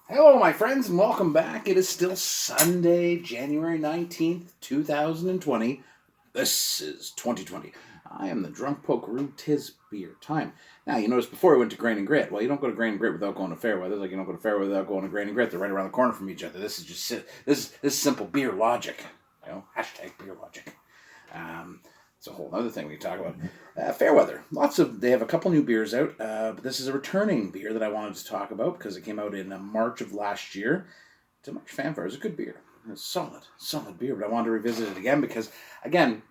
Hello, my friends, and welcome back. It is still Sunday, January 19th, 2020. This is 2020. I am the Drunk Pokeroo. 'Tis beer time. Now, you noticed before we went to Grain and Grit. Well, you don't go to Grain and Grit without going to Fairweather. Like you don't go to Fairweather without going to Grain and Grit. They're right around the corner from each other. This is just this is simple beer logic. Hashtag beer logic. It's a whole other thing we can talk about. Fairweather. They have a couple new beers out, but this is a returning beer that I wanted to talk about because it came out in March of last year. To much fanfare. It was a good beer. It's solid beer, but I wanted to revisit it again because, again,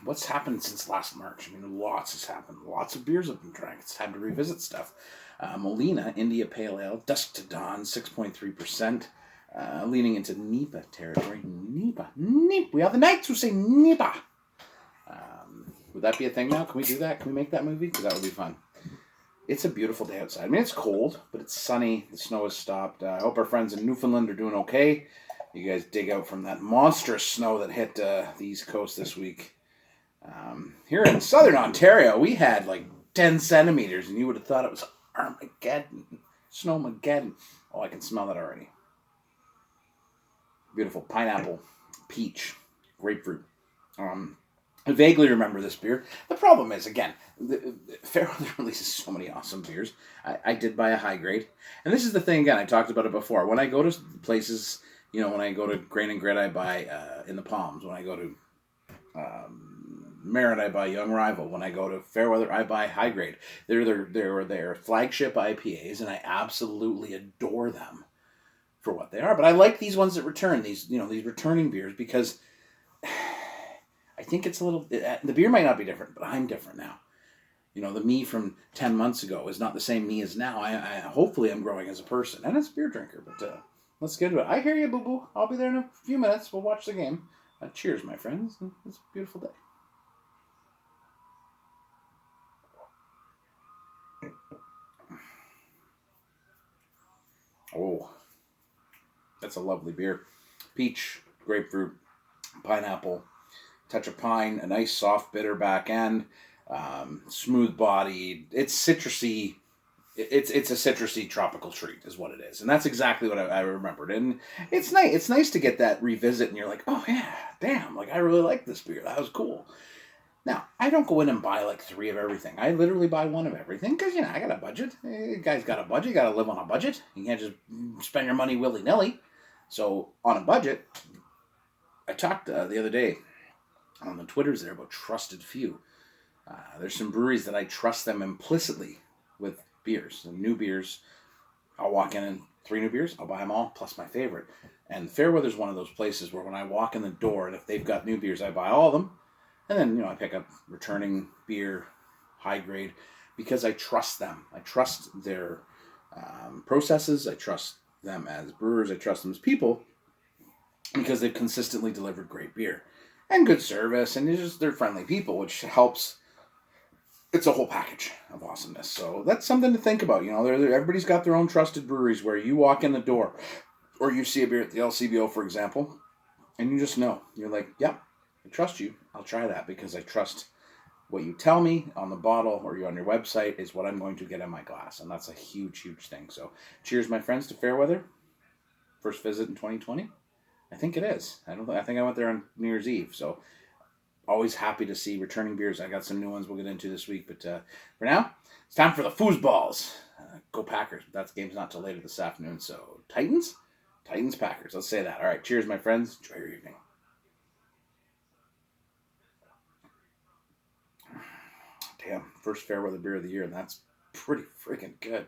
what's happened since last March? I mean, lots has happened. Lots of beers have been drank. It's time to revisit stuff. Molina, India Pale Ale, Dusk to Dawn, 6.3%. Leaning into NEPA territory. NEPA. We are the knights who say NEPA. Would that be a thing now? Can we do that? Can we make that movie? Because that would be fun. It's a beautiful day outside. I mean, it's cold, but it's sunny. The snow has stopped. I hope our friends in Newfoundland are doing okay. You guys dig out from that monstrous snow that hit the East Coast this week. Here in southern Ontario, we had like 10 centimeters, and you would have thought it was Armageddon. Snowmageddon. Oh, I can smell that already. Beautiful pineapple, peach, grapefruit. I vaguely remember this beer. The problem is, again, Fairweather releases so many awesome beers. I did buy a high grade. And this is the thing, again, I talked about it before. When I go to places, when I go to Grain and Grit, I buy In the Palms. When I go to Merritt, I buy Young Rival. When I go to Fairweather, I buy high grade. They're their flagship IPAs, and I absolutely adore them for what they are. But I like these ones that return, these returning beers, because I think it's a little. The beer might not be different, but I'm different now. The me from 10 months ago is not the same me as now. I hopefully I'm growing as a person and as a beer drinker. But let's get to it. I hear you, boo boo. I'll be there in a few minutes. We'll watch the game. Cheers, my friends. It's a beautiful day. Oh, that's a lovely beer. Peach, grapefruit, pineapple, touch of pine, a nice soft bitter back end, smooth bodied. It's citrusy. It's a citrusy tropical treat is what it is, and that's exactly what I remembered. And it's nice. It's nice to get that revisit, and you're like, oh yeah, damn, like I really like this beer. That was cool. Now I don't go in and buy like 3 of everything. I literally buy 1 of everything because I got a budget. You guys got a budget. You got to live on a budget. You can't just spend your money willy nilly. So on a budget, I talked the other day on the Twitters there about trusted few. There's some breweries that I trust them implicitly with beers. And new beers, I'll walk in and 3 new beers, I'll buy them all, plus my favorite. And Fairweather's one of those places where when I walk in the door, and if they've got new beers, I buy all of them. And then, I pick up returning beer, high grade, because I trust them. I trust their processes. I trust them as brewers. I trust them as people because they've consistently delivered great beer and good service, and they're friendly people, which helps. It's a whole package of awesomeness. So that's something to think about. Everybody's got their own trusted breweries where you walk in the door, or you see a beer at the LCBO, for example, and you just know. You're like, yep, I trust you. I'll try that because I trust what you tell me on the bottle or you on your website is what I'm going to get in my glass, and that's a huge, huge thing. So cheers, my friends, to Fairweather. First visit in 2020. I think it is. I think I went there on New Year's Eve. So always happy to see returning beers. I got some new ones we'll get into this week. But for now, it's time for the foosballs. Go Packers. But that game's not till later this afternoon. So Titans? Titans, Packers. Let's say that. All right. Cheers, my friends. Enjoy your evening. Damn. First Fairweather beer of the year. And that's pretty freaking good.